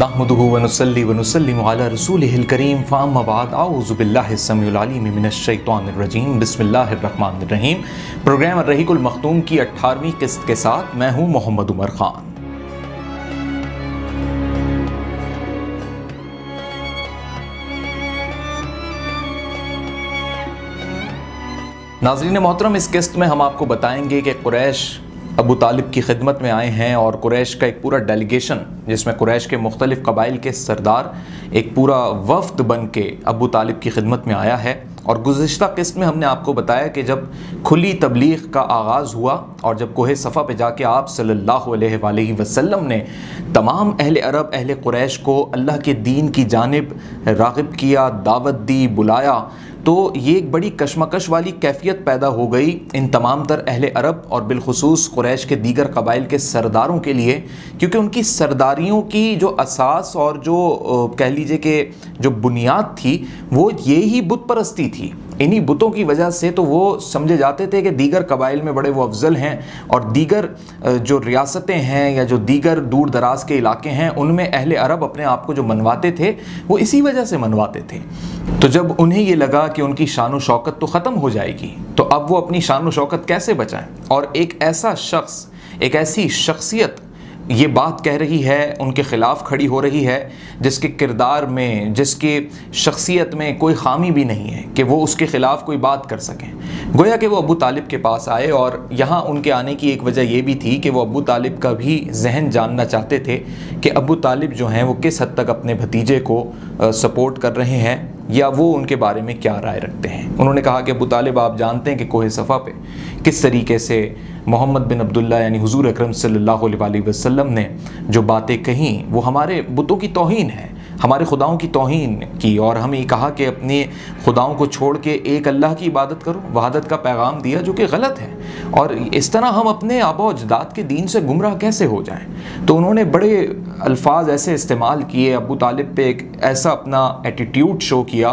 नहमदुहु व नुसल्ली व नुसल्लिमु अला रसूलिहिल करीम फ़अम्मा बाद अऊज़ु बिल्लाहि स्समीउल अलीम मिनश शैतानिर रजीम बिस्मिल्लाहिर रहमानिर रहीम। प्रोग्राम अर्रहीकुल मख्तूम की 18वीं किस्त के साथ मैं हूँ मोहम्मद उमर ख़ान। नाज़रीन मोहतरम, इस किस्त में हम आपको बताएंगे कि कुरैश अबू तालिब की खिदमत में आए हैं और कुरैश का एक पूरा डेलीगेशन, जिसमें कुरैश के मुख्तलिफ़ कबाइल के सरदार एक पूरा वफ्द बन के अबू तालिब की खिदमत में आया है। और गुज़िश्ता किस्त में हमने आपको बताया कि जब खुली तबलीग का आगाज़ हुआ और जब कोहे सफ़ा पे जाके आप सल्लल्लाहु अलैहि वसल्लम ने तमाम अहले अरब अहले कुरैश को अल्लाह के दीन की जानिब राग़िब किया, दावत दी, बुलाया, तो ये एक बड़ी कशमकश वाली कैफियत पैदा हो गई इन तमाम तर अहले अरब और बिलखुसूस कुरैश के दीगर कबाइल के सरदारों के लिए, क्योंकि उनकी सरदारियों की जो असास और जो कह लीजिए कि जो बुनियाद थी वो ये ही बुत परस्ती थी। इन्हीं बुतों की वजह से तो वो समझे जाते थे कि दीगर कबाइल में बड़े वो अफजल हैं और दीगर जो रियासतें हैं या जो दीगर दूर दराज के इलाके हैं उनमें अहले अरब अपने आप को जो मनवाते थे वो इसी वजह से मनवाते थे। तो जब उन्हें ये लगा कि उनकी शान व शौकत तो ख़त्म हो जाएगी, तो अब वो अपनी शान व शौकत कैसे बचाएं। और एक ऐसा शख्स, एक ऐसी शख्सियत ये बात कह रही है, उनके ख़िलाफ़ खड़ी हो रही है, जिसके किरदार में, जिसकी शख्सियत में कोई ख़ामी भी नहीं है कि वो उसके ख़िलाफ़ कोई बात कर सकें। गोया कि वो अबू तालिब के पास आए और यहाँ उनके आने की एक वजह ये भी थी कि वो अबू तालिब का भी जहन जानना चाहते थे कि अबू तालिब जो हैं वो किस हद तक अपने भतीजे को सपोर्ट कर रहे हैं या वो उनके बारे में क्या राय रखते हैं। उन्होंने कहा कि अबू तालिब, आप जानते हैं कि कोहे सफ़ा पे किस तरीके से मोहम्मद बिन अब्दुल्ला यानी हुज़ूर अकरम सल्लल्लाहु अलैहि वसल्लम ने जो बातें कहीं वो हमारे बुतों की तौहीन है, हमारे खुदाओं की तौहीन की, और हमें कहा कि अपने खुदाओं को छोड़ के एक अल्लाह की इबादत करो, वहादत का पैगाम दिया जो कि गलत है। और इस तरह हम अपने आबा अजदाद के दीन से गुमराह कैसे हो जाएं। तो उन्होंने बड़े अल्फाज ऐसे इस्तेमाल किए, अबू तालिब पे एक ऐसा अपना एटीट्यूड शो किया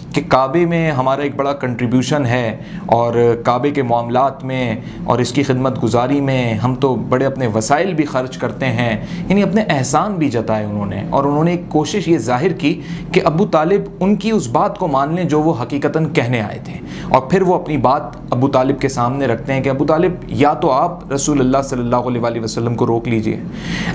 कि काबे में हमारा एक बड़ा कंट्रीब्यूशन है और काबे के मामलात में और इसकी खिदमत गुजारी में हम तो बड़े अपने वसाइल भी ख़र्च करते हैं, यानी अपने एहसान भी जताए उन्होंने। और उन्होंने एक कोशिश ये जाहिर की कि अबू तालिब उनकी उस बात को मान लें जो वो हकीकतन कहने आए थे। और फिर वो अपनी बात अबू तालिब के सामने रखते हैं कि अबू तालिब, या तो आप रसूलुल्लाह सल्लल्लाहु अलैहि वसल्लम को रोक लीजिए,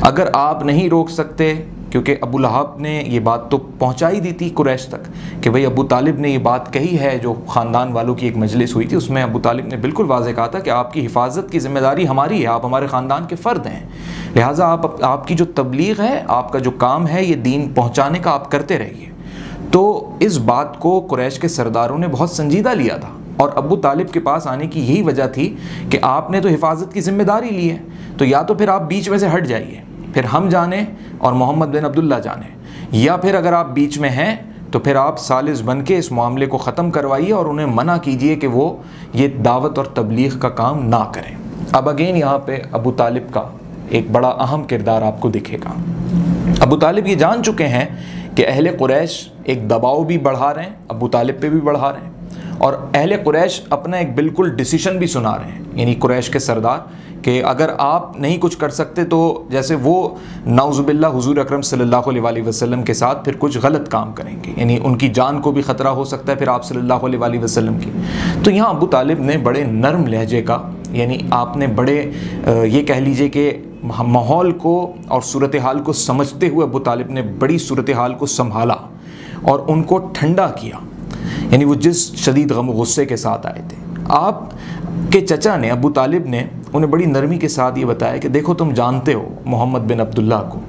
अगर आप नहीं रोक सकते, क्योंकि अबू लहब ने ये बात तो पहुंचा ही दी थी कुरैश तक कि भाई अबू तालिब ने ये बात कही है। जो ख़ानदान वालों की एक मजलिस हुई थी उसमें अबू तालिब ने बिल्कुल वाज़ेह कहा था कि आपकी हिफाजत की ज़िम्मेदारी हमारी है, आप हमारे ख़ानदान के फ़र्द हैं, लिहाजा आपकी जो तबलीग है, आपका जो काम है, ये दीन पहुँचाने का आप करते रहिए। तो इस बात को कुरैश के सरदारों ने बहुत संजीदा लिया था और अबू तालिब के पास आने की यही वजह थी कि आपने तो हिफाजत की ज़िम्मेदारी ली है, तो या तो फिर आप बीच में से हट जाइए, फिर हम जाने और मोहम्मद बिन अब्दुल्ला जाने, या फिर अगर आप बीच में हैं तो फिर आप सालिस बन के इस मामले को ख़त्म करवाइए और उन्हें मना कीजिए कि वो ये दावत और तबलीग का काम ना करें। अब अगेन यहाँ पे अबू तालिब का एक बड़ा अहम किरदार आपको दिखेगा। अबू तालिब ये जान चुके हैं कि अहले कुरैश एक दबाव भी बढ़ा रहे हैं, अबू तालिब पे भी बढ़ा रहे हैं, और अहले कुरैश अपना एक बिल्कुल डिसीशन भी सुना रहे हैं, यानी कुरैश के सरदार, कि अगर आप नहीं कुछ कर सकते तो जैसे वो नाउज़ुबिल्लाह हुज़ूर अकरम सल्लल्लाहु अलैहि वसल्लम के साथ फिर कुछ गलत काम करेंगे, यानी उनकी जान को भी ख़तरा हो सकता है फिर आप सल्लल्लाहु अलैहि वसल्लम की। तो यहाँ अबू तालिब ने बड़े नरम लहजे का, यानी आपने बड़े ये कह लीजिए कि माहौल को और सूरत हाल को समझते हुए अबू तालिब ने बड़ी सूरत हाल को संभाला और उनको ठंडा किया, यानी वो जिस शदीद गम गुस्से के साथ आए थे। आप के चचा ने, अबू तालिब ने उन्हें बड़ी नरमी के साथ ये बताया कि देखो, तुम जानते हो मोहम्मद बिन अब्दुल्ला को,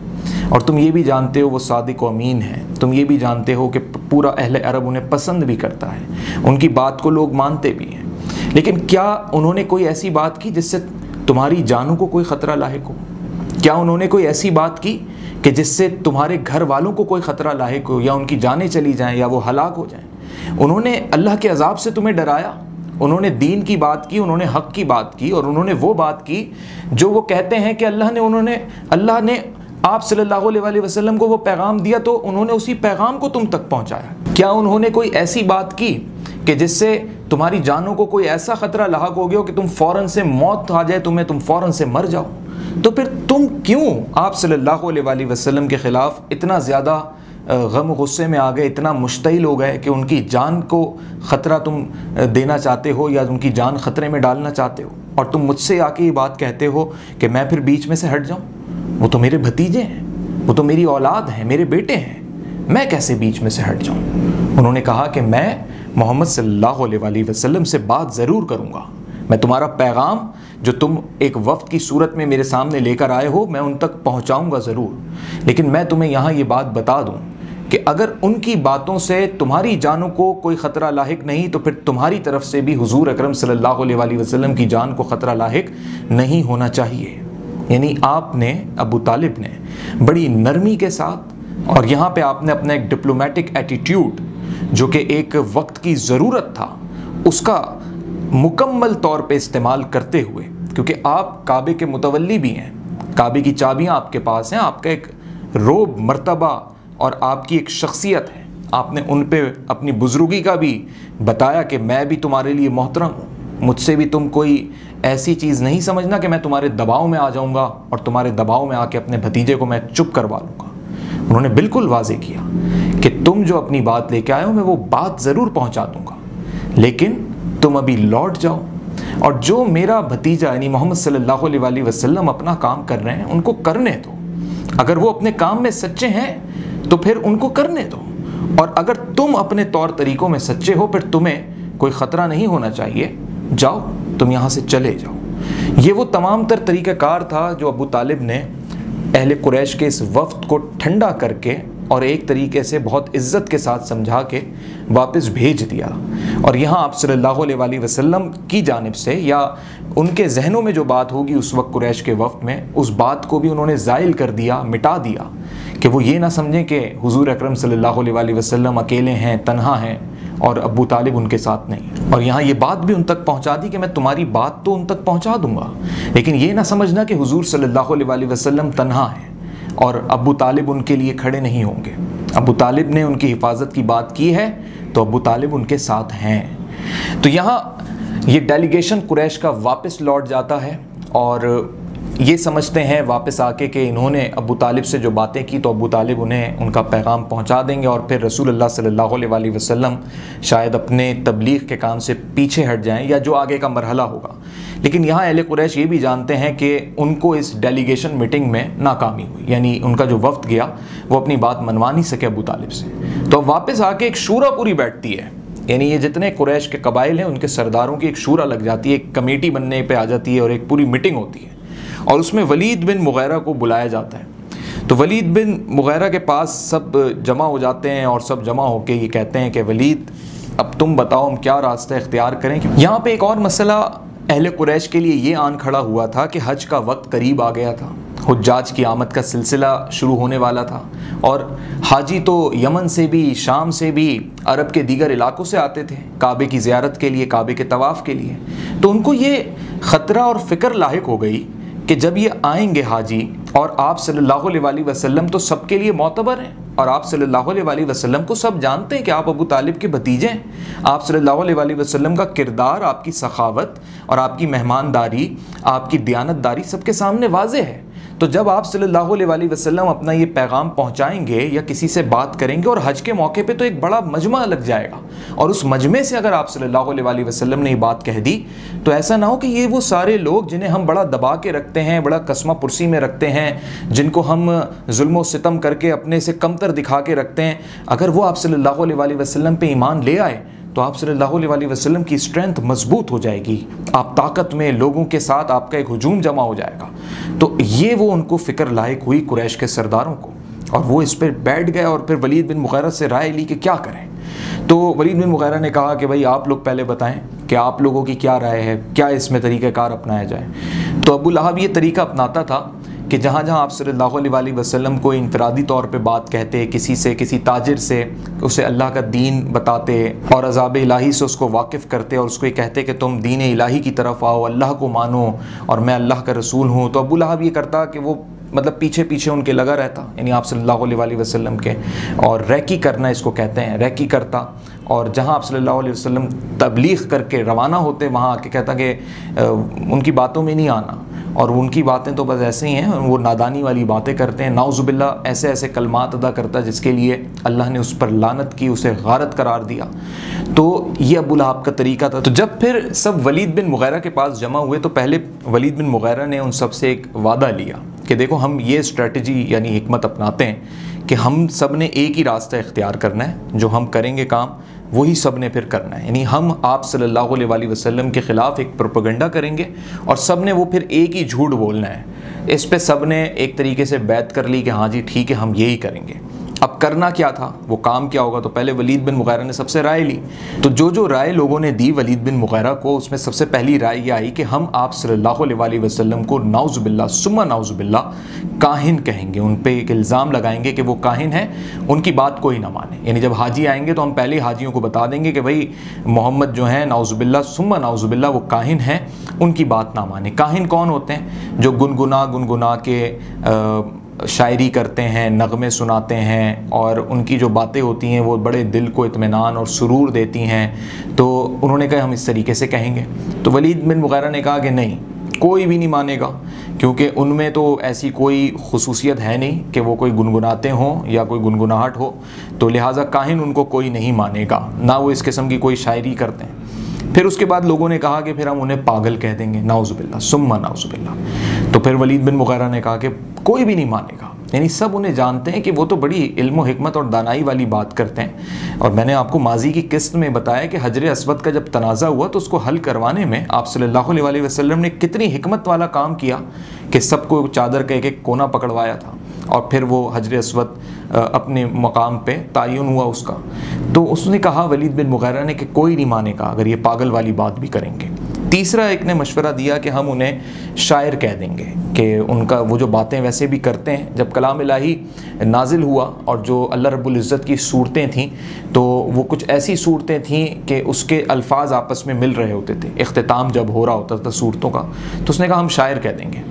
और तुम ये भी जानते हो वो सादिक व अमीन है, तुम ये भी जानते हो कि पूरा अहले अरब उन्हें पसंद भी करता है, उनकी बात को लोग मानते भी हैं, लेकिन क्या उन्होंने कोई ऐसी बात की जिससे तुम्हारी जानों को कोई ख़तरा लाहिक हो? क्या उन्होंने कोई ऐसी बात की कि जिससे तुम्हारे घर वालों को कोई ख़तरा लाहिक हो या उनकी जानें चली जाएँ या वो हलाक हो जाएँ? उन्होंने अल्लाह के अज़ाब से तुम्हें डराया, उन्होंने दीन की बात की, उन्होंने हक़ की बात की, और उन्होंने वो बात की जो वो कहते हैं कि अल्लाह ने आप सल्लल्लाहु अलैहि वसल्लम को वो पैगाम दिया तो उन्होंने उसी पैगाम को तुम तक पहुँचाया। क्या उन्होंने कोई ऐसी बात की कि जिससे तुम्हारी जानों को कोई ऐसा ख़तरा लाहक हो गया हो कि तुम फ़ौरन से मौत आ जाए तुम्हें, तुम फ़ौरन से मर जाओ? तो फिर तुम क्यों आप सल्लल्लाहु अलैहि वसल्लम के ख़िलाफ़ इतना ज़्यादा गम गुस्से में आ गए, इतना मुश्तइल हो गए कि उनकी जान को ख़तरा तुम देना चाहते हो या उनकी जान ख़तरे में डालना चाहते हो, और तुम मुझसे आके ये बात कहते हो कि मैं फिर बीच में से हट जाऊँ? वो तो मेरे भतीजे हैं, वो तो मेरी औलाद हैं, मेरे बेटे हैं, मैं कैसे बीच में से हट जाऊँ? उन्होंने कहा कि मैं मोहम्मद सल्लल्लाहु अलैहि वसल्लम से बात ज़रूर करूँगा, मैं तुम्हारा पैगाम जो तुम एक वफ़द की सूरत में मेरे सामने लेकर आए हो मैं उन तक पहुँचाऊँगा ज़रूर, लेकिन मैं तुम्हें यहाँ ये बात बता दूँ कि अगर उनकी बातों से तुम्हारी जानों को कोई ख़तरा लाहिक नहीं तो फिर तुम्हारी तरफ से भी हुजूर अकरम सल्लल्लाहु अलैहि वसल्लम की जान को ख़तरा लाहिक नहीं होना चाहिए। यानी आपने, अबू तालिब ने बड़ी नरमी के साथ, और यहाँ पे आपने अपना एक डिप्लोमेटिक एटीट्यूड जो कि एक वक्त की ज़रूरत था उसका मुकम्मल तौर पे इस्तेमाल करते हुए, क्योंकि आप काबे के मुतवल्ली भी हैं, काबे की चाबियाँ आपके पास हैं, आपका एक रोब मर्तबा और आपकी एक शख्सियत है, आपने उन पे अपनी बुज़ुर्गी का भी बताया कि मैं भी तुम्हारे लिए मोहतरम हूँ, मुझसे भी तुम कोई ऐसी चीज़ नहीं समझना कि मैं तुम्हारे दबाव में आ जाऊँगा और तुम्हारे दबाव में आके अपने भतीजे को मैं चुप करवा लूँगा। उन्होंने बिल्कुल वाज़े किया कि तुम जो अपनी बात लेके आए हो मैं वो बात ज़रूर पहुँचा दूँगा, लेकिन तुम अभी लौट जाओ और जो मेरा भतीजा यानी मोहम्मद सल्लल्लाहु अलैहि वसल्लम अपना काम कर रहे हैं उनको करने दो। अगर वो अपने काम में सच्चे हैं तो फिर उनको करने दो, और अगर तुम अपने तौर तरीक़ों में सच्चे हो फिर तुम्हें कोई ख़तरा नहीं होना चाहिए, जाओ तुम यहाँ से चले जाओ। ये वो तमाम तर तरीक़ाकार था जो अबू तालिब ने अहले कुरैश के इस वफ़द को ठंडा करके और एक तरीके से बहुत इज़्ज़त के साथ समझा के वापस भेज दिया। और यहाँ आप सल्लल्लाहु अलैहि वसल्लम की जानिब से या उनके जहनों में जो बात होगी उस वक्त कुरैश के वफ़द में, उस बात को भी उन्होंने ज़ाइल कर दिया, मिटा दिया, कि वो ये ना समझें कि हुज़ूर अकरम सल्लल्लाहु अलैहि वसल्लम अकेले हैं, तन्हा हैं और अबू तालिब उनके साथ नहीं। और यहाँ ये बात भी उन तक पहुँचा दी कि मैं तुम्हारी बात तो उन तक पहुँचा दूँगा, लेकिन ये ना समझना कि हुज़ूर सल्लल्लाहु अलैहि वसल्लम तन्हा हैं और अबू तालिब उनके लिए खड़े नहीं होंगे। अबू तालिब ने उनकी हिफाजत की बात की है तो अबू तालिब उनके साथ हैं। तो यहाँ ये डेलीगेशन कुरैश का वापस लौट जाता है और ये समझते हैं वापस आके कि इन्होंने अबू तालिब से जो बातें की तो अबू तालिब उन्हें उनका पैगाम पहुंचा देंगे और फिर रसूलुल्लाह सल्लल्लाहु अलैहि वसल्लम शायद अपने तबलीग के काम से पीछे हट जाएं या जो आगे का मरहला होगा। लेकिन यहाँ अहले कुरैश ये भी जानते हैं कि उनको इस डेलीगेशन मीटिंग में नाकामी हुई, यानी उनका जो वफ़द गया वो अपनी बात मनवा नहीं सके अबू तालिब से। तो वापस आके एक शूरा पूरी बैठती है, यानी ये जितने कुरैश के कबाइल हैं उनके सरदारों की एक शूरा लग जाती है, एक कमेटी बनने पे आ जाती है और एक पूरी मीटिंग होती है और उसमें वलीद बिन मुगैरा को बुलाया जाता है। तो वलीद बिन मुगैरा के पास सब जमा हो जाते हैं और सब जमा होकर ये कहते हैं कि वलीद अब तुम बताओ हम क्या रास्ता इख्तियार करें। यहाँ पे एक और मसला अहले कुरैश के लिए ये आन खड़ा हुआ था कि हज का वक्त करीब आ गया था, हुज्जाज की आमद का सिलसिला शुरू होने वाला था और हाजी तो यमन से भी, शाम से भी, अरब के दीगर इलाकों से आते थे काबे की ज़ियारत के लिए, काबे के तवाफ़ के लिए। तो उनको ये ख़तरा और फ़िक्र लाहिक हो गई कि जब ये आएंगे हाजी और आप सल्लल्लाहु अलैहि वसल्लम तो सबके लिए मोतबर हैं और आप सल्लल्लाहु अलैहि वसल्लम को सब जानते हैं कि आप अबू तालिब के भतीजे हैं। आप सल्लल्लाहु अलैहि वसल्लम का किरदार, आपकी सखावत और आपकी मेहमानदारी, आपकी दयानतदारी सबके सामने वाज़े है। तो जब आप सल्लल्लाहु अलैहि वसल्लम अपना ये पैगाम पहुंचाएंगे या किसी से बात करेंगे और हज के मौके पे तो एक बड़ा मजमा लग जाएगा और उस मजमे से अगर आप सल्लल्लाहु अलैहि वसल्लम ने ये बात कह दी तो ऐसा ना हो कि ये वो सारे लोग जिन्हें हम बड़ा दबा के रखते हैं, बड़ा कसमा पुरसी में रखते हैं, जिनको हम जुल्म सितम करके अपने से कमतर दिखा के रखते हैं, अगर वो आप सल्लल्लाहु अलैहि वसल्लम पे ईमान ले आए तो आप सल्लल्लाहु अलैहि वसल्लम की स्ट्रेंथ मजबूत हो जाएगी, आप ताकत में, लोगों के साथ आपका एक हुजूम जमा हो जाएगा। तो ये वो उनको फ़िक्र लायक हुई कुरैश के सरदारों को और वो इस पर बैठ गए और फिर वलीद बिन मुगैरा से राय ली कि क्या करें। तो वलीद बिन मुगैरा ने कहा कि भाई आप लोग पहले बताएं कि आप लोगों की क्या राय है, क्या इसमें तरीक़ाकार अपनाया जाए। तो अबू लहब ये तरीका अपनाता था कि जहाँ जहाँ आप सल्लल्लाहु अलैहि वसल्लम को इनफरादी तौर पे बात कहते, किसी से, किसी ताजिर से उसे अल्लाह का दीन बताते और अज़ाब इलाही से उसको वाकिफ़ करते और उसको ये कहते कि तुम दीन इलाही की तरफ आओ, अल्लाह को मानो और मैं अल्लाह का रसूल हूँ, तो अबू लहब ये करता कि वो मतलब पीछे पीछे उनके लगा रहता, यानी आप सल्लल्लाहु अलैहि वसल्लम के, और रैकी करना इसको कहते हैं, रैकी करता। और जहाँ आप सल्लल्लाहु अलैहि वसल्लम तबलीग करके रवाना होते वहाँ आके कहता कि उनकी बातों में नहीं आना, और उनकी बातें तो बस ऐसे ही हैं, वो नादानी वाली बातें करते हैं, नाउज़ुबिल्लाह ऐसे ऐसे कलमात अदा करता जिसके लिए अल्लाह ने उस पर लानत की, उसे गारत करार दिया। तो ये अबू लहब का तरीका था। तो जब फिर सब वलीद बिन मुगैरा के पास जमा हुए तो पहले वलीद बिन मुगैरा ने उन सब से एक वादा लिया कि देखो हम ये स्ट्रेटजी यानी हिकमत अपनाते हैं कि हम सब ने एक ही रास्ता इख्तियार करना है, जो हम करेंगे काम वही सब ने फिर करना है, यानी हम आप सल्लल्लाहु अलैहि वसल्लम के ख़िलाफ़ एक प्रोपेगेंडा करेंगे और सब ने वो फिर एक ही झूठ बोलना है। इस पे सब ने एक तरीके से बैत कर ली कि हाँ जी ठीक है हम यही करेंगे। अब करना क्या था, वो काम क्या होगा, तो पहले वलीद बिन मुगैरा ने सबसे राय ली। तो जो राय लोगों ने दी वलीद बिन मुगैरा को, उसमें सबसे पहली राय ये आई कि हम आप सल्लल्लाहु अलैहि वसल्लम को नाउज़ुबिल्लाह सुम्मा नाउज़ुबिल्लाह काहिन कहेंगे, उन पे एक इल्ज़ाम लगाएंगे कि वो काहिन है, उनकी बात कोई ना माने। यानी जब हाजी आएंगे तो हम पहले हाजियों को बता देंगे कि भाई मोहम्मद जो है नाउज़ुबिल्लाह सुम्मा नाउज़ुबिल्लाह वो काहिन है, उनकी बात ना माने। काहिन कौन होते हैं? जो गुनगुना के शायरी करते हैं, नगमे सुनाते हैं, और उनकी जो बातें होती हैं वो बड़े दिल को इत्मीनान और सुरूर देती हैं। तो उन्होंने कहा हम इस तरीके से कहेंगे। तो वलीद बिन मुगैरा ने कहा कि नहीं, कोई भी नहीं मानेगा, क्योंकि उनमें तो ऐसी कोई खुसूसियत है नहीं कि वो कोई गुनगुनाते हों या कोई गुनगुनाहट हो, तो लिहाजा काहिन उनको कोई नहीं मानेगा, ना वो इस किस्म की कोई शायरी करते हैं। फिर उसके बाद लोगों ने कहा कि फिर हम उन्हें पागल कह देंगे, नाउज़ुबिल्लाह सुम्मा नाउज़ुबिल्लाह। तो फिर वलीद बिन मुगैरा ने कहा कि कोई भी नहीं मानेगा, यानी सब उन्हें जानते हैं कि वो तो बड़ी इल्म व हिकमत और दानाई वाली बात करते हैं। और मैंने आपको माजी की किस्त में बताया कि हजर अस्वद का जब तनाज़ा हुआ तो उसको हल करवाने में आप सल्लल्लाहु अलैहि वसल्लम ने कितनी हिकमत वाला काम किया कि सबको चादर का एक एक कोना पकड़वाया था, और फिर वो हजर अस्वद अपने मकाम पे तायुन हुआ उसका। तो उसने कहा वलीद बिन मुगैरा ने कि कोई नहीं मानेगा अगर ये पागल वाली बात भी करेंगे। तीसरा एक ने मशवरा दिया कि हम उन्हें शायर कह देंगे, कि उनका वो जो बातें वैसे भी करते हैं। जब कलाम इलाही नाजिल हुआ और जो अल्लाह रब्बुल इज़्ज़त की सूरतें थीं, तो वो कुछ ऐसी सूरतें थीं कि उसके अल्फाज आपस में मिल रहे होते थे, इख्तिताम जब हो रहा होता था सूरतों का, तो उसने कहा हम शायर कह देंगे।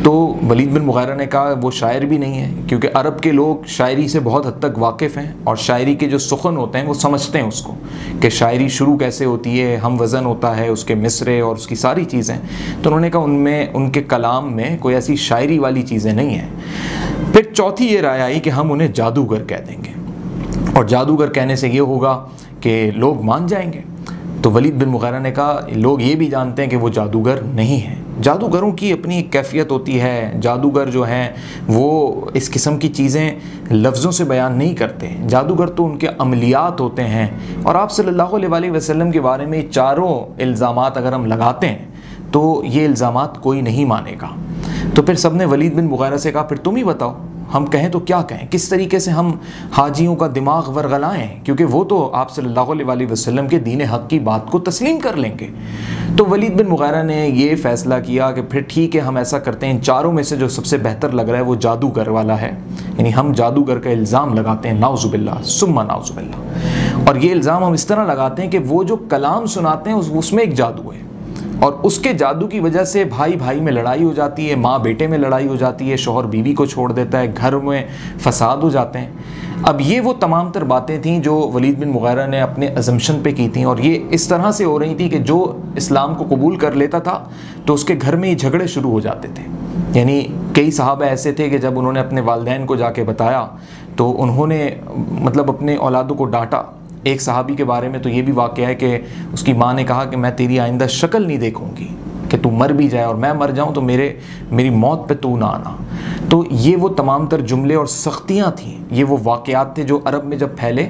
तो वलीद बिन मुगैरा ने कहा वो शायर भी नहीं है, क्योंकि अरब के लोग शायरी से बहुत हद तक वाकिफ़ हैं, और शायरी के जो सुखन होते हैं वो समझते हैं उसको, कि शायरी शुरू कैसे होती है, हम वज़न होता है उसके मिसरे और उसकी सारी चीज़ें। तो उन्होंने कहा उनमें, उनके कलाम में कोई ऐसी शायरी वाली चीज़ें नहीं हैं। फिर चौथी ये राय आई कि हम उन्हें जादूगर कह देंगे, और जादूगर कहने से ये होगा कि लोग मान जाएंगे। तो वलीद बिन मुगैरा ने कहा लोग ये भी जानते हैं कि वो जादूगर नहीं है, जादूगरों की अपनी एक कैफियत होती है। जादूगर जो हैं वो इस किस्म की चीज़ें लफ्ज़ों से बयान नहीं करते, जादूगर तो उनके अमलियात होते हैं। और आप सल्लल्लाहु अलैहि वसल्लम के बारे में चारों इल्ज़ामात अगर हम लगाते हैं तो ये इल्ज़ामात कोई नहीं मानेगा। तो फिर सब ने वलीद बिन मुगैरा से कहा फिर तुम ही बताओ, हम कहें तो क्या कहें, किस तरीके से हम हाजियों का दिमाग वरगलाएं, क्योंकि वो तो आप सल्लल्लाहु अलैहि वसल्लम के दीन हक़ की बात को तस्लीम कर लेंगे। तो वलीद बिन मुगैरा ने ये फ़ैसला किया कि फिर ठीक है हम ऐसा करते हैं, इन चारों में से जो सबसे बेहतर लग रहा है वो जादूगर वाला है, यानी हम जादूगर का इल्ज़ाम लगाते हैं, नाउज़ुबिल्लाह सुम्मा नाउज़ुबिल्लाह। और ये इल्ज़ाम हम इस तरह लगाते हैं कि वो जो कलाम सुनाते हैं उसमें एक जादू है, और उसके जादू की वजह से भाई भाई में लड़ाई हो जाती है, माँ बेटे में लड़ाई हो जाती है, शौहर बीवी को छोड़ देता है, घर में फसाद हो जाते हैं। अब ये वो तमाम तर बातें थीं जो वलीद बिन मुगैरा ने अपने अजम्पशन पे की थी, और ये इस तरह से हो रही थी कि जो इस्लाम को कबूल कर लेता था तो उसके घर में ही झगड़े शुरू हो जाते थे। यानी कई सहाबा ऐसे थे कि जब उन्होंने अपने वालिदैन को जाके बताया तो उन्होंने मतलब अपने औलादों को डांटा। एक सहाबी के बारे में तो ये भी वाक़या है कि उसकी माँ ने कहा कि मैं तेरी आइंदा शक्ल नहीं देखूंगी, कि तू मर भी जाए और मैं मर जाऊं तो मेरी मौत पे तू ना आना। तो ये वो तमाम तर जुमले और सख्तियाँ थीं, ये वो वाक़यात थे जो अरब में जब फैले।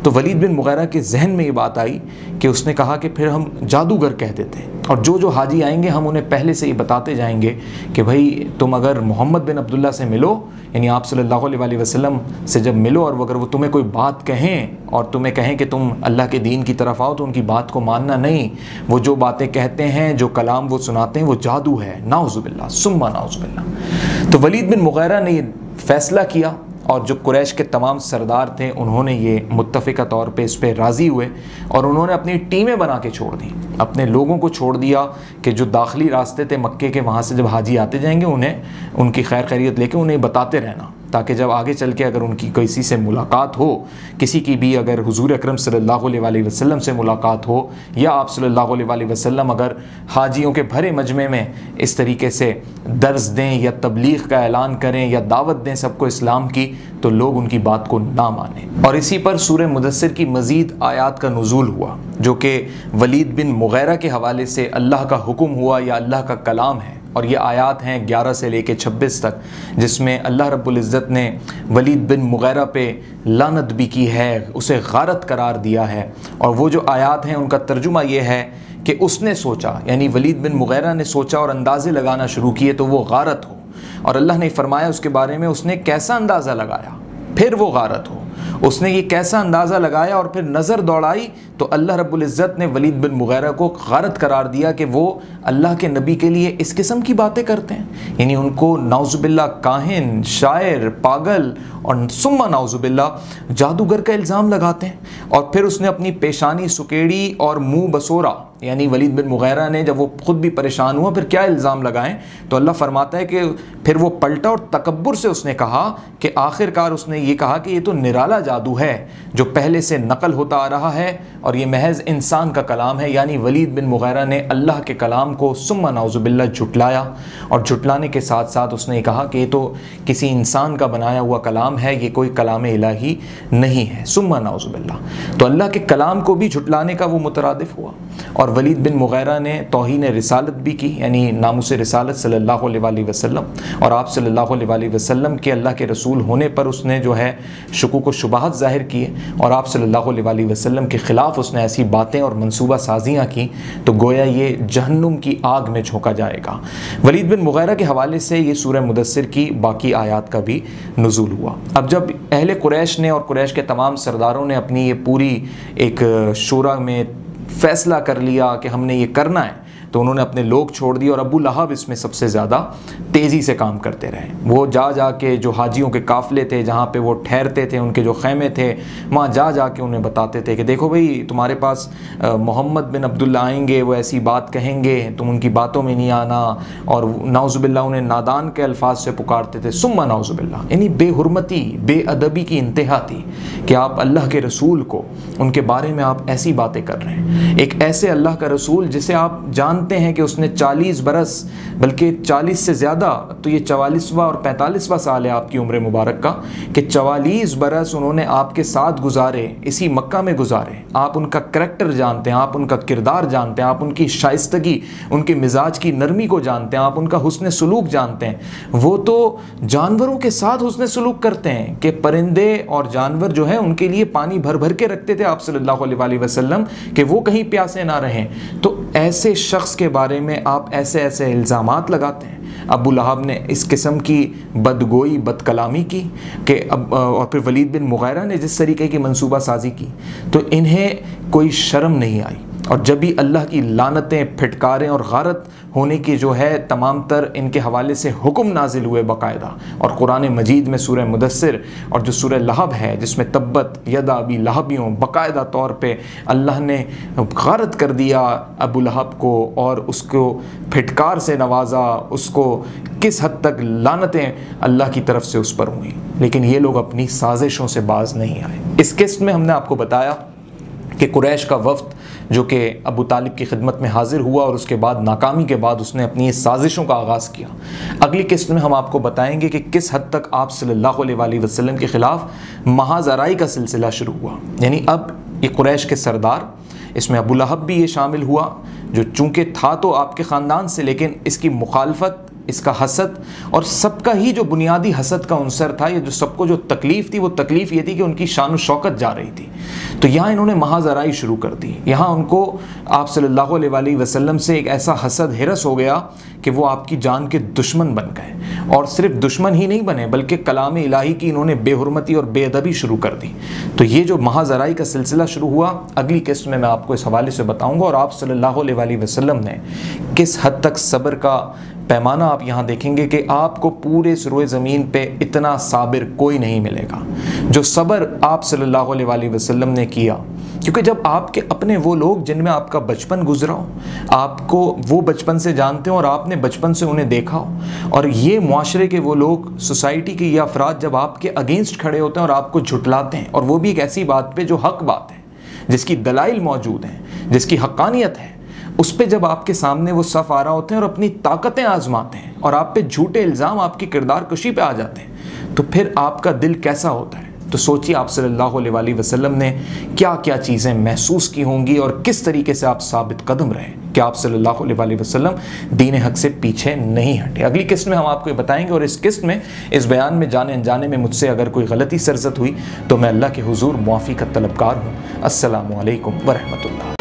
तो वलीद बिन मुगैरा के जहन में ये बात आई कि उसने कहा कि फिर हम जादूगर कह देते हैं, और जो हाजी आएंगे हम उन्हें पहले से ही बताते जाएंगे कि भाई तुम अगर मोहम्मद बिन अब्दुल्ला से मिलो, यानी आप सल्लल्लाहु अलैहि वसल्लम से जब मिलो, और अगर वो तुम्हें कोई बात कहें और तुम्हें कहें कि तुम अल्लाह के दीन की तरफ आओ, तो उनकी बात को मानना नहीं। वो जो बातें कहते हैं, जो कलाम वो सुनाते हैं, वो जादू है, नाउज़ुबिल्लाह सुम्मा नाउज़ुबिल्लाह। तो वलीद बिन मुगैरा ने फ़ैसला किया और जो कुरैश के तमाम सरदार थे उन्होंने ये मुत्तफ़िका तौर पे इस पर राज़ी हुए और उन्होंने अपनी टीमें बना के छोड़ दी, अपने लोगों को छोड़ दिया कि जो दाखिली रास्ते थे मक्के के, वहाँ से जब हाजी आते जाएंगे उन्हें उनकी खैर खैरियत लेके उन्हें बताते रहना, ताकि जब आगे चल के अगर उनकी किसी से मुलाकात हो, किसी की भी अगर हुजूर अकरम सल्लल्लाहु अलैहि वसल्लम से मुलाकात हो या आप सल्लल्लाहु अलैहि वसल्लम अगर हाजियों के भरे मजमे में इस तरीके से दर्स दें या तबलीग का ऐलान करें या दावत दें सबको इस्लाम की, तो लोग उनकी बात को ना मानें। और इसी पर सूरह मुदस्सिर की मज़ीद आयात का नुज़ूल हुआ, जो कि वलीद बिन मुग़ीरा के हवाले से अल्लाह का हुक्म हुआ या अल्लाह का कलाम है। और ये आयात हैं 11 से लेके 26 तक, जिसमें अल्लाह रब्बुल इज़्ज़त ने वलीद बिन मुग़ीरा पे लानत भी की है, उसे गारत करार दिया है। और वो जो आयात हैं उनका तर्जुमा ये है कि उसने सोचा, यानी वलीद बिन मुग़ीरा ने सोचा और अंदाज़े लगाना शुरू किए तो वो गारत हो। और अल्लाह ने फरमाया उसके बारे में, उसने कैसा अंदाज़ा लगाया फिर वो गारत हो। उसने ये कैसा अंदाज़ा लगाया और फिर नज़र दौड़ाई तो अल्लाह रब्बुल इज़्ज़त ने वलीद बिन मुग़ीरा को गारत करार दिया कि वो अल्लाह के नबी के लिए इस किस्म की बातें करते हैं, यानी उनको नाउज़ुबिल्लाह काहिन, शायर, पागल और सुम्मा नाउज़ुबिल्लाह जादूगर का इल्ज़ाम लगाते हैं। और फिर उसने अपनी पेशानी सुकेड़ी और मुँह बसोरा, यानी वलीद बिन मुग़ीरा ने जब वो ख़ुद भी परेशान हुआ फिर क्या इल्ज़ाम लगाएं, तो अल्लाह फरमाता है कि फिर वो पलटा और तकब्बुर से उसने कहा कि आखिरकार उसने ये कहा कि ये तो निराला जादू है जो पहले से नकल होता आ रहा है और ये महज इंसान का कलाम है। यानी वलीद बिन मुग़ीरा ने अल्लाह के कलाम को सुम्मा नाउज़ुबिल्लाह झुटलाया और झुटलाने के साथ साथ उसने ये कहा कि ये तो किसी इंसान का बनाया हुआ कलाम है, ये कोई कलाम इलाही नहीं है, सुम्मा नाउज़ुबिल्लाह। तो अल्लाह के कलाम को भी झुटलाने का वो मुतरादिफ हुआ। और वलीद बिन मुग़ीरा ने तौहीन रिसालत भी की, यानी नामुस रिसालत सल्लल्लाहु अलैहि वसल्लम और आप सल्लल्लाहु अलैहि वसल्लम के अल्लाह के रसूल होने पर उसने जो है शुकूक व शुबहात ज़ाहिर किए और आप सल्लल्लाहु अलैहि वसल्लम के ख़िलाफ़ उसने ऐसी बातें और मनसूबा साजियाँ की तो गोया ये जहन्नुम की आग में झोंका जाएगा। वलीद बिन मुग़ीरा के हवाले से ये सूरह मुदस्सिर की बाकी आयात का भी नुज़ूल हुआ। अब जब अहले कुरैश ने और कुरैश के तमाम सरदारों ने अपनी ये पूरी एक शूरा में फ़ैसला कर लिया कि हमने ये करना है, तो उन्होंने अपने लोग छोड़ दिए और अबू लहब इसमें सबसे ज़्यादा तेज़ी से काम करते रहे। वो जा के जो हाजियों के काफ़िले थे, जहाँ पे वो ठहरते थे, उनके जो खैमे थे, वहाँ जा के उन्हें बताते थे कि देखो भाई, तुम्हारे पास मोहम्मद बिन अब्दुल्ला आएंगे, वो ऐसी बात कहेंगे, तुम उनकी बातों में नहीं आना। और नाउज़ुबिल्लाह उन्हें नादान के अल्फाज से पुकारते थे, सुम्मा नाउज़ुबिल्लाह, यानी बेहुरमती, बेअदबी की इंतहा थी कि आप अल्लाह के रसूल को, उनके बारे में आप ऐसी बातें कर रहे हैं। एक ऐसे अल्लाह का रसूल जिसे आप जानते हैं कि उसने 40 बरस, बल्कि 40 से ज़्यादा, तो ये 44वां और 45वां साल है आपकी उम्र मुबारक का, कि 44 बरस उन्होंने आपके साथ गुजारे, इसी मक्का में गुजारे। आप उनका करैक्टर जानते हैं, आप उनका किरदार जानते हैं, आप उनकी शाइस्तगी, उनके मिजाज की नरमी को जानते हैं, आप उनका हुस्न सलूक जानते हैं। वो तो जानवरों के साथ हुस्न सलूक करते हैं कि परिंदे और जानवर जो है उनके लिए पानी भर भर के रखते थे आप सल्लल्लाहु अलैहि वसल्लम कि वो कहीं प्यासे ना रहें। तो ऐसे शख्स के बारे में आप ऐसे ऐसे इल्ज़ामात लगाते हैं। अबू लहब ने इस किस्म की बदगोई, बदकलामी की कि और फिर वलीद बिन मुग़ीरा ने जिस तरीके की मंसूबा साजी की, तो इन्हें कोई शर्म नहीं आई। और जब भी अल्लाह की लानतें, फिटकारें और गारत होने की जो है तमाम तर इनके हवाले से हुक्म नाजिल हुए बाकायदा, और कुरान मजीद में सूरह मुदस्सिर और जो सूरह लहब है जिसमें तब्बत यदा अबी लहबियों बाकायदा तौर पे अल्लाह ने गारत कर दिया अबू लहब को और उसको फिटकार से नवाजा, उसको किस हद तक लानतें अल्लाह की तरफ से उस पर हुई, लेकिन ये लोग अपनी साजिशों से बाज नहीं आए। इस किस्त में हमने आपको बताया कि कुरैश का वफ़द जो कि अबू तालिब की खिदमत में हाजिर हुआ और उसके बाद नाकामी के बाद उसने अपनी साजिशों का आगाज़ किया। अगली किस्त में हम आपको बताएंगे कि किस हद तक आप सल्लल्लाहु अलैहि वसल्लम के ख़िलाफ़ महाज़राई का सिलसिला शुरू हुआ। यानी अब ये कुरैश के सरदार, इसमें अबू लहब भी ये शामिल हुआ जो चूँकि था तो आपके ख़ानदान से, लेकिन इसकी मुखालफत, इसका हसद और सबका ही जो बुनियादी हसद का अंसर था, ये जो सबको जो तकलीफ़ थी, वो तकलीफ़ ये थी कि उनकी शान शौकत जा रही थी। तो यहाँ इन्होंने महाज़राई शुरू कर दी। यहाँ उनको आप सल्लल्लाहु अलैहि वसल्लम से एक ऐसा हसद हिरस हो गया कि वो आपकी जान के दुश्मन बन गए, और सिर्फ दुश्मन ही नहीं बने बल्कि कलाम इलाही की इन्होंने बेहुरमती और बेअदबी शुरू कर दी। तो ये जो महाज़राई का सिलसिला शुरू हुआ, अगली किस्त में मैं आपको इस हवाले से बताऊँगा और आप सल्लल्लाहु अलैहि वसल्लम ने किस हद तक सब्र का पैमाना आप यहाँ देखेंगे कि आपको पूरे सुरोए ज़मीन पे इतना साबिर कोई नहीं मिलेगा जो सब्र आप सल्लल्लाहु अलैहि वसल्लम ने किया। क्योंकि जब आपके अपने वो लोग जिनमें आपका बचपन गुजरा हो, आपको वो बचपन से जानते हो और आपने बचपन से उन्हें देखा हो, और ये मुआशरे के वो लोग, सोसाइटी के ये अफराद जब आपके अगेंस्ट खड़े होते हैं और आपको झुटलाते हैं, और वो भी एक ऐसी बात पे जो हक बात है, जिसकी दलाइल मौजूद हैं, जिसकी हक्कानियत है, उस पे जब आपके सामने वो सफ़ आ रहा होते हैं और अपनी ताकतें आजमाते हैं और आप पे झूठे इल्ज़ाम आपकी किरदार कशी पे आ जाते हैं, तो फिर आपका दिल कैसा होता है। तो सोचिए आप सल्लल्लाहु अलैहि वसल्लम ने क्या क्या चीज़ें महसूस की होंगी और किस तरीके से आप साबित कदम रहे कि आप सल्लल्लाहु अलैहि वसल्लम दीन हक से पीछे नहीं हटे। अगली किस्त में हम आपको ये बताएंगे, और इस किस्त में, इस बयान में जाने अनजाने में मुझसे अगर कोई गलती सरजद हुई तो मैं अल्लाह के हुजूर मुआफ़ी का तलबकार हूँ। अस्सलामु अलैकुम व रहमतुल्लाह।